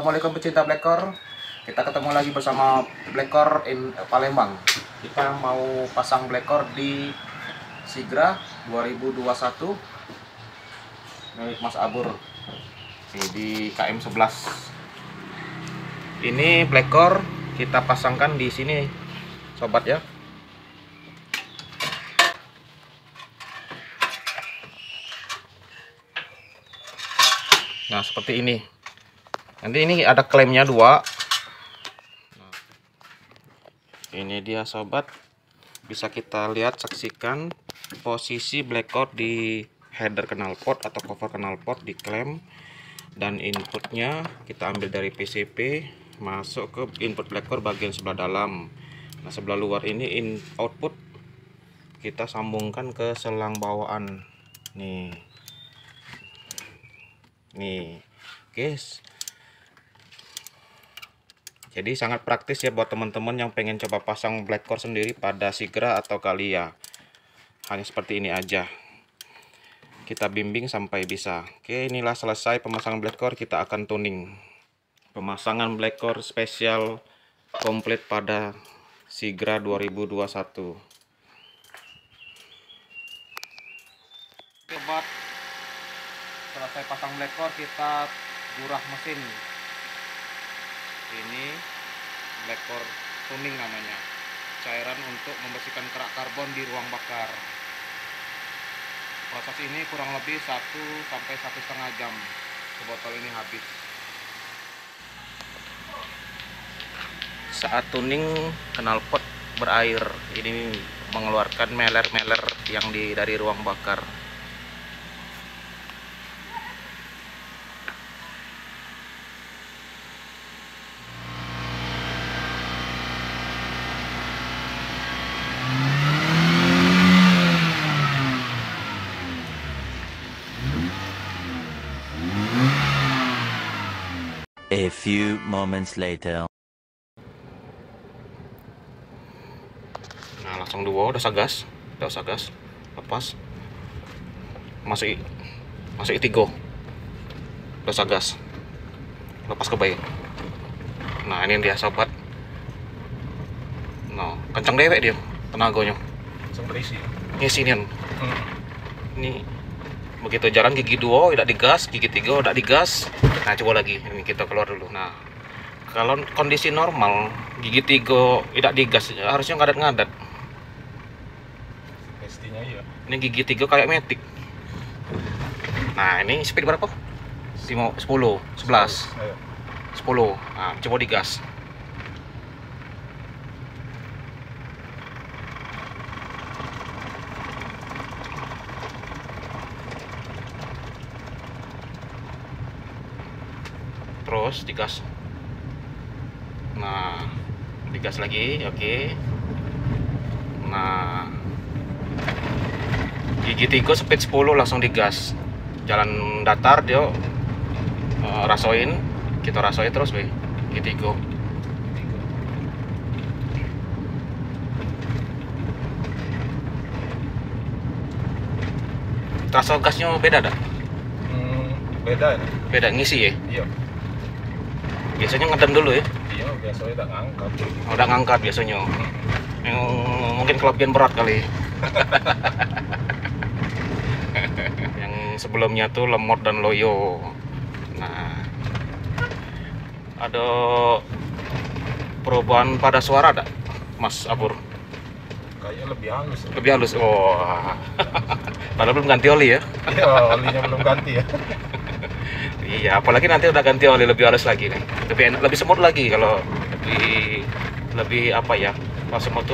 Assalamualaikum pecinta Blackcore. Kita ketemu lagi bersama Blackcore in Palembang. Kita mau pasang Blackcore di Sigra 2021 milik Mas Abur. Ini di KM 11. Ini Blackcore kita pasangkan di sini, sobat ya. Nah, seperti ini. Nanti ini ada klaimnya 2. Nah, ini dia sobat. Bisa kita lihat, saksikan posisi Blackcore di header knalpot atau cover knalpot di klem. Dan inputnya kita ambil dari PCP, masuk ke input Blackcore bagian sebelah dalam. Nah, sebelah luar ini output kita sambungkan ke selang bawaan. Nih, guys. Jadi sangat praktis ya buat teman-teman yang pengen coba pasang Blackcore sendiri pada Sigra atau Kalia. Hanya seperti ini aja. Kita bimbing sampai bisa. Oke, inilah selesai pemasangan Blackcore. Kita akan tuning. Pemasangan Blackcore spesial komplit pada Sigra 2021. Sobat, selesai pasang Blackcore, kita gurah mesin. Ini Blackcore tuning namanya, cairan untuk membersihkan kerak karbon di ruang bakar. Proses ini kurang lebih 1 sampai 1,5 jam sebotol ini habis. Saat tuning knalpot berair, ini mengeluarkan meler-meler yang dari ruang bakar. A few moments later. Nah, langsung udah sagas, lepas, masuk tigo, udah sagas, lepas ke bayi. Nah, ini dia sobat. Nah, kencang dewek dia, tenaganya. Langsung berisi. Ngisi nih. Ini begitu jalan gigi 2 tidak digas, gigi 3 tidak digas. Nah, coba lagi, ini kita keluar dulu. Nah, kalau kondisi normal gigi 3 tidak digas, harusnya ngadat-ngadat. Pastinya iya. Ini gigi 3 kayak metik. Nah, ini speed berapa? 10, 11, Ayo. 10. Nah, coba digas. Terus digas. Nah, digas lagi, oke. Nah, gigi 3 speed 10 langsung digas. Jalan datar dia rasoin, kita rasoin terus be. Gigi 3. Terasa gasnya beda dak? Beda ya? Beda ngisi ya? Iya. Biasanya ngedem dulu ya? Iya, biasanya tak ngangkat. Udah ngangkat biasanya. Yang mungkin kelebihan berat kali. Yang sebelumnya tuh lemot dan loyo. Nah, ada perubahan pada suara ada, Mas Abur? Kayaknya lebih halus. Lebih halus. Oh. Padahal belum ganti oli ya? Iya, olinya belum ganti ya. Iya, apalagi nanti udah ganti oli lebih halus lagi nih. Lebih enak, lebih semut lagi kalau lebih apa ya? Kalau semut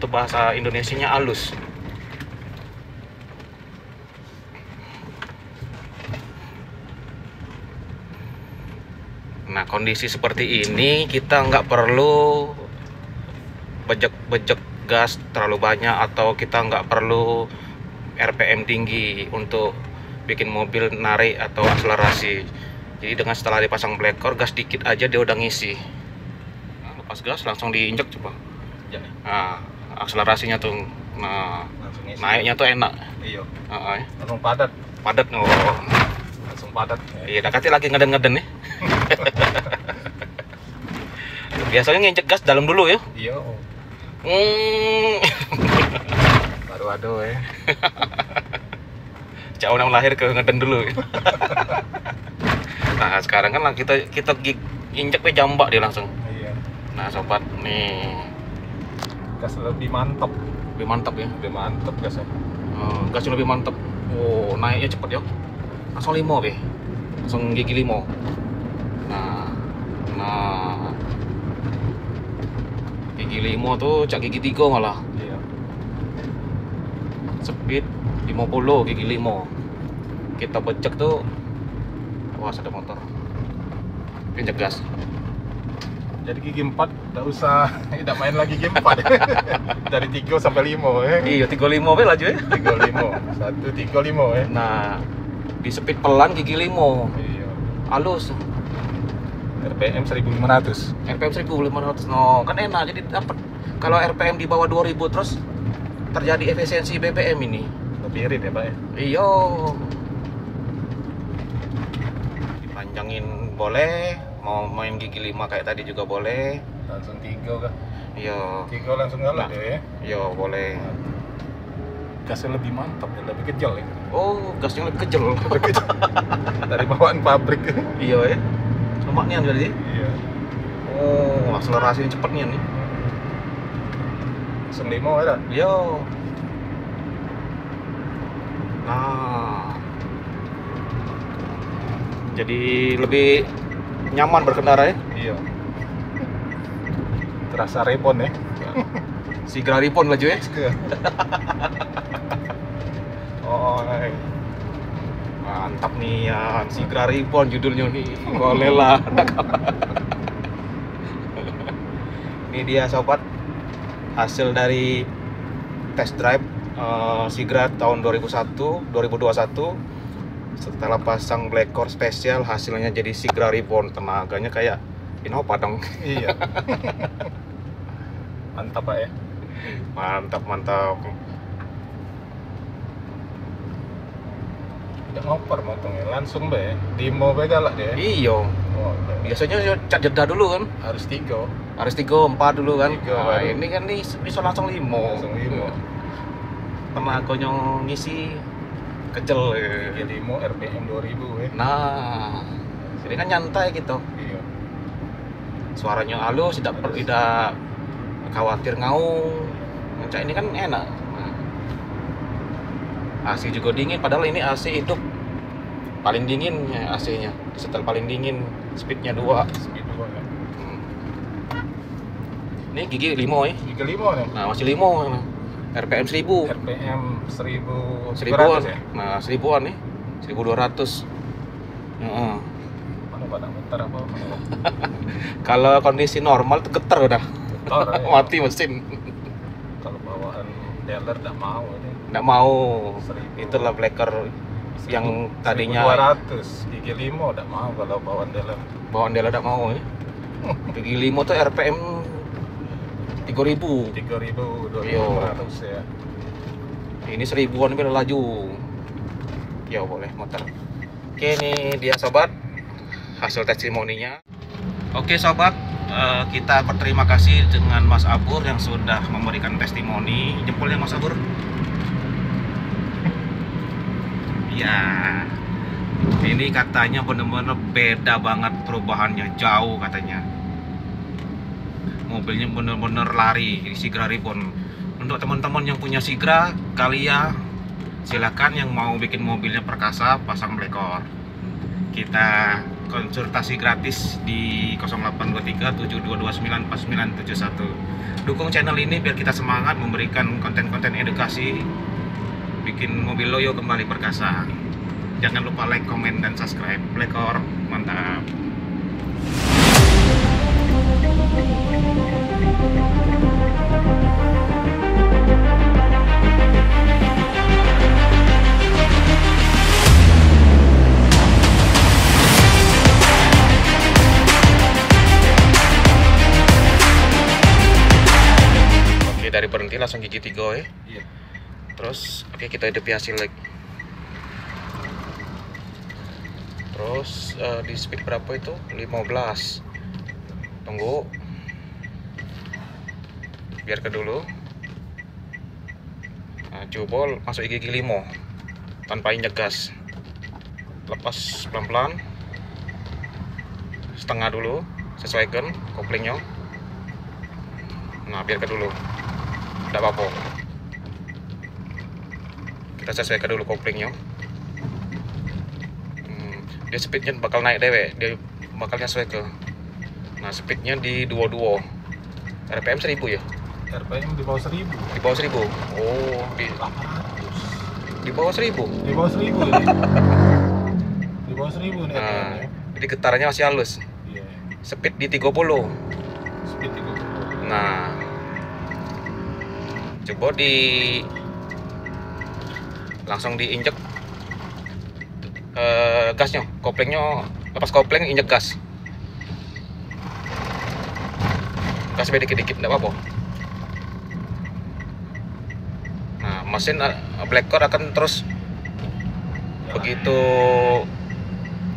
tuh bahasa Indonesianya halus. Nah, kondisi seperti ini kita nggak perlu bejek gas terlalu banyak, atau kita nggak perlu RPM tinggi untuk bikin mobil narik atau akselerasi. Jadi setelah dipasang Blackcore, gas dikit aja dia udah ngisi. Nah, lepas gas langsung diinjek coba. Nah, akselerasinya tuh, nah, naiknya tuh enak. Iya. Langsung padat. Padat. Oh. Langsung padat. Iya, dekati lagi ngeden-ngeden nih. Biasanya nginjek gas dalam dulu ya. Iya. Baru ada ya. Cak orang lahir ke ngeden dulu. Nah sekarang kan kita injek ke jambak dia langsung. Iya. Nah sobat nih Gas lebih mantap. lebih mantap ya. Lebih mantap gasnya. Gasnya lebih mantap. Oh naiknya cepet ya. Langsung 5 be. Langsung gigi 5. Nah gigi 5 tuh cak gigi 3 malah. Iya. Speed 50 gigi 5. Kita becek tuh. Awas ada motor. Injek gas. Jadi gigi 4 enggak usah tidak main lagi gigi 4. Dari 3 sampai 5 ya. Iya 35 be laju ya. 35. 135 ya. Nah di speed pelan gigi 5. Iya. Halus. RPM 1500. RPM 1500. No, kan enak jadi dapat. Kalau RPM di bawah 2000 terus terjadi efisiensi BBM ini. Lebih irit ya, Pak ya. Iya. Dipanjangin boleh, mau main gigi 5 kayak tadi juga boleh. Langsung 3 kah? Iya. 3 langsung galak ya. Iya, boleh. Gasnya lebih mantap ya, lebih kecil ya. Oh, gasnya lebih kecil. Dari bawaan pabrik. Iya ya. Lemaknya jadi. Iya. Oh, akselerasinya cepet nih. Langsung 5 ada. Iya. Nah. Jadi lebih nyaman berkendara ya. Iya. Terasa repon ya. Sigra Ripon laju ya. Oh, Mantap nih ya, Sigra Ripon judulnya nih. Boleh lah. Ini dia sobat, hasil dari test drive Sigra tahun 2021. Setelah pasang Black Core spesial, hasilnya jadi Sigra Ripon. Tenaganya kayak Innova dong. iya. Mantap Pak ya. Mantap. Tidak ngoper motongnya, langsung be. Dimo be galak dia. Iya. Oh, Biasanya cak jeda dulu kan. harus 3. Harus 3, 4 dulu kan. 3 Nah, baru. ini kan nih bisa langsung 5. Langsung 5. Tenaganya ngisi kecil. Ya Dimo RPM 2000 ya. Nah, ini kan nyantai gitu. Iya. Suaranya halus, tidak khawatir ngaung. Ngecak ini kan enak. AC juga dingin, padahal ini AC hidup paling dingin ya AC-nya. Setel paling dingin, speednya 2. Speed 2 ya. Ini gigi 5 ya. Gigi 5 nih. Nah, masih 5. Nah. RPM 1000. RPM 1000-an. 1000 ya. Nah, 1000-an nih. 1200. Heeh. Mana pada muter apa? Kalau kondisi normal tuh getar udah. Motor ya. Mati mesin. Kalau bawaan dealer enggak mau ini. Nggak mau. 1000. Itulah Blacker yang tadinya 1200, gigi 5 enggak mau kalau bawaan dealer. bawaan dia nggak mau ya. Gigi 5 tuh RPM 3000. 3.500 ya. Ini 1000-an biar laju. Ya boleh motor. Oke, ini dia sobat hasil testimoninya. Oke sobat, kita berterima kasih dengan Mas Abur yang sudah memberikan testimoni. Jempolnya Mas Abur. Ya, ini katanya bener-bener beda banget perubahannya, jauh katanya. Mobilnya bener-bener lari di Sigra Ripon. Untuk teman-teman yang punya Sigra, kalian silakan yang mau bikin mobilnya perkasa pasang Black Core. Kita konsultasi gratis di 0823 7229 4971. Dukung channel ini biar kita semangat memberikan konten-konten edukasi, bikin mobil loyo kembali perkasa. Jangan lupa like, komen, dan subscribe. Black Core, mantap. Oke, dari berhenti langsung gigi 3 ya. Iya. Terus oke, kita hidupi hasil lagi. Terus di speed berapa itu? 15. Tunggu. Biarkan dulu. Nah, jebol masuk gigi 5 tanpa injek gas. Lepas pelan-pelan. Setengah dulu, sesuaikan koplingnya. Nah, biarkan dulu. Tidak apa-apa. Kita sesuaikan dulu koplingnya. Dia speednya bakal naik dewek, dia bakal nyesuai ke. Nah, speednya di 22. RPM 1000 ya? RPM di bawah 1000. Di bawah 1000. Oh, di 800. bawah 1000. Di bawah 1000 ini. Di bawah 1000 nih Nah, RPM-nya. jadi getarannya masih halus. Iya. Speed di 30. Speed 30. Nah, coba langsung diinjek gasnya, koplingnya, lepas kopling injek gas beda dikit-dikit, enggak apa-apa. Nah, mesin black core akan terus begitu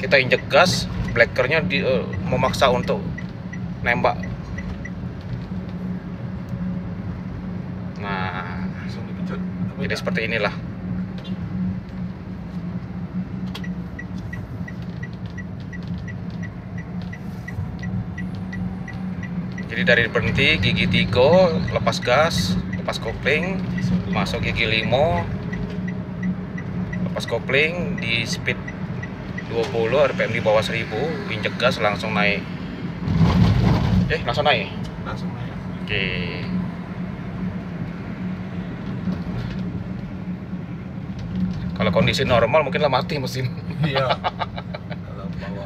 kita injek gas, black core-nya memaksa untuk nembak. Nah, Langsung dikejut. jadi seperti inilah. Jadi dari berhenti gigi 3, lepas gas, lepas kopling, masuk gigi 5, lepas kopling di speed 20, RPM di bawah 1000, injek gas langsung naik. Langsung naik. Langsung naik. Oke. Kalau kondisi normal mungkin lah mati mesin. Iya. Kalau bawa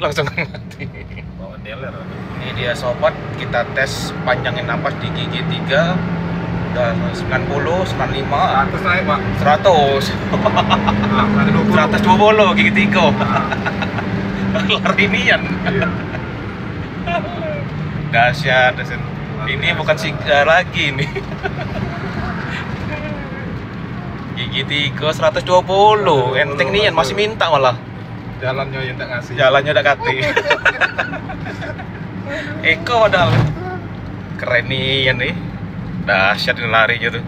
Langsung mati. bawa dealer. Ini dia sobat, kita tes panjangin napas di gigi 3 udah 90, 95, 100 naik, Pak. 100. Nah, ada 20. 120 gigi 3. Larian. Iya. Dahsyat. Ini bukan sigar lagi nih. Gigi 3 120. Enteng nian masih minta malah. Jalannya yang tak ngasih. Jalannya udah kati. Eko padahal. Keren nian nih. Dahsyat ini larinya tuh.